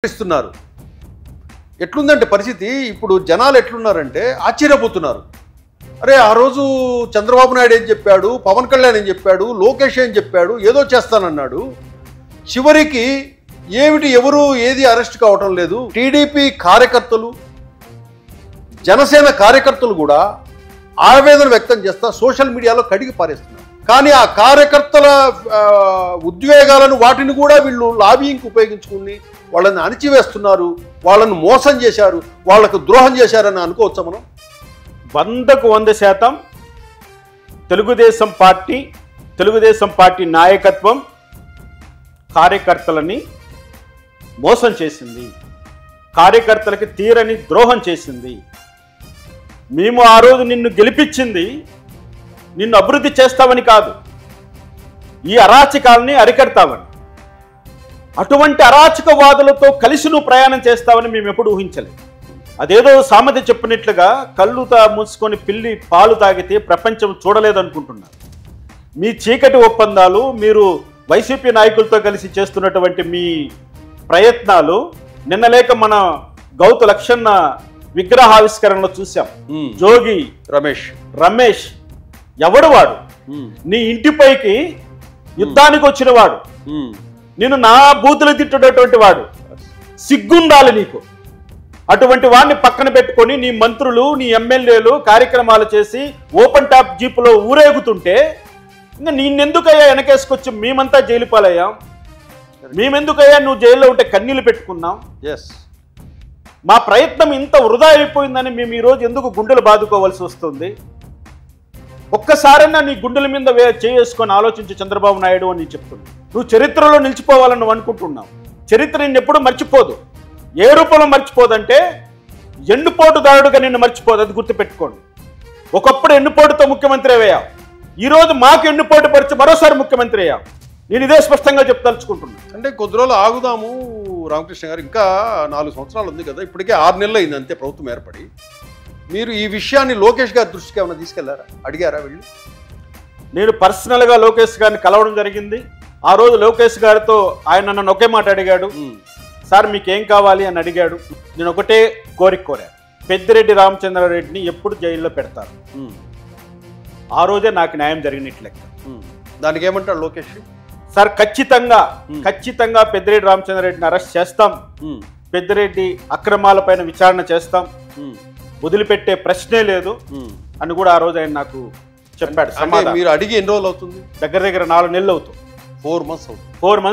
ఇస్తున్నారు. ఎట్లుందంటే పరిస్థితి ఇప్పుడు జనాలు ఎట్లున్నారంటే ఆశ్చర్యపోతున్నారు. అరే ఆ రోజు చంద్రబాబు నాయుడు ఏం చెప్పాడు, పవన్ కళ్యాణ్ ఏం చెప్పాడు, లోకేష్ ఏం చెప్పాడు, ఏదో చేస్తానన్నాడు. చివరికి ఏమిటి ఎవరు ఏది అరెస్ట్ కావటం లేదు. టీడీపీ కార్యకర్తలు, జనసేన కార్యకర్తలు కూడా ఆవేదన వ్యక్తం చేస్తా సోషల్ మీడియాలో కడిగి పారేస్తున్నారు. కానీ ఆ కార్యకర్తల ఉద్వేగాలను వాటిని కూడా వీళ్ళు లాబింగ్కి ఉపయోగించుకుని వాళ్ళని అణిచివేస్తున్నారు, వాళ్ళను మోసం చేశారు, వాళ్లకు ద్రోహం చేశారని అనుకోవచ్చా మనం? 100% తెలుగుదేశం పార్టీ నాయకత్వం కార్యకర్తలని మోసం చేసింది, కార్యకర్తలకి తీరని ద్రోహం చేసింది. మేము ఆ రోజు నిన్ను గెలిపించింది నిన్ను అభివృద్ధి చేస్తామని కాదు, ఈ అరాచకాలని అరికడతామని. అటువంటి అరాచకవాదులతో కలిసి నువ్వు ప్రయాణం చేస్తావని మేము ఎప్పుడు ఊహించలేదు. అదేదో సామెత చెప్పినట్లుగా కళ్ళు మూసుకొని పిల్లి పాలు తాగితే ప్రపంచం చూడలేదనుకుంటున్నారు. మీ చీకటి ఒప్పందాలు, మీరు వైసీపీ నాయకులతో కలిసి చేస్తున్నటువంటి మీ ప్రయత్నాలు నిన్న లేక మన గౌతు లక్షణ విగ్రహావిష్కరణలో చూసాం. జోగి రమేష్ ఎవడు వాడు? నీ ఇంటిపైకి యుద్ధానికి వచ్చిన వాడు, నేను నా బూతులు తిట్టేటటువంటి వాడు. సిగ్గుండాలి నీకు. అటువంటి వాడిని పక్కన పెట్టుకొని నీ మంత్రులు, నీ ఎమ్మెల్యేలు కార్యక్రమాలు చేసి ఓపెన్ టాప్ జీపులో ఊరేగుతుంటే ఇంకా నిన్నెందుకయ్యా వెనకేసుకొచ్చి మేమంతా జైలు పాలయ్యాం? మేమెందుకయ్యా నువ్వు జైల్లో ఉంటే కన్నీళ్ళు పెట్టుకున్నాం? మా ప్రయత్నం ఇంత వృధా అయిపోయిందని మేము ఈరోజు ఎందుకు గుండెలు బాదుకోవాల్సి వస్తుంది? ఒక్కసారైనా నీ గుండెల మీద చేసుకొని ఆలోచించి చంద్రబాబు నాయుడు అని చెప్తున్నావు. నువ్వు చరిత్రలో నిలిచిపోవాలని నువ్వు అనుకుంటున్నావు. చరిత్ర నిన్ను ఎప్పుడు మర్చిపోదు. ఏ రూపంలో మర్చిపోదంటే ఎన్నుపోటుదారుడుగా నిన్ను మర్చిపోదు. అది గుర్తుపెట్టుకోండి. ఒకప్పుడు ఎన్నుపోటుతో ముఖ్యమంత్రి అయ్యావు, ఈరోజు మాకు ఎన్నుపోటు పరిచి మరోసారి ముఖ్యమంత్రి అయ్యావు. నేను ఇదే స్పష్టంగా చెప్తలుచుకుంటున్నాను. అంటే కొద్ది రోజులు ఆగుదాము రామకృష్ణ గారు, ఇంకా 4 సంవత్సరాలు ఉంది కదా, ఇప్పటికే 6 నెలలు అయింది అంతే ప్రభుత్వం ఏర్పడి. మీరు ఈ విషయాన్ని లోకేష్ గారి దృష్టికి ఏమైనా తీసుకెళ్లారా, అడిగారా వెళ్ళి? నేను పర్సనల్గా లోకేష్ గారిని కలవడం జరిగింది. ఆ రోజు లోకేష్ గారితో ఆయన నన్ను ఒకే మాట అడిగాడు, సార్ మీకేం కావాలి అని అడిగాడు. నేను ఒకటే కోరాను, పెద్దిరెడ్డి రామచంద్రారెడ్డిని ఎప్పుడు జైల్లో పెడతారు? ఆ రోజే నాకు న్యాయం జరిగినట్లే. దానికి ఏమంటాడు లోకేష్? సార్ ఖచ్చితంగా పెద్దిరెడ్డి రామచంద్రారెడ్డిని అరెస్ట్ చేస్తాం, పెద్దిరెడ్డి అక్రమాలపైన విచారణ చేస్తాం, వదిలిపెట్టే ప్రశ్నే లేదు అని కూడా ఆ రోజు ఆయన నాకు చెప్పాడు. మీరు అడిగి ఎన్ని రోజులు అవుతుంది? దగ్గర 4 నెలలు అవుతుంది. 4 months అవుతుంది. 4 months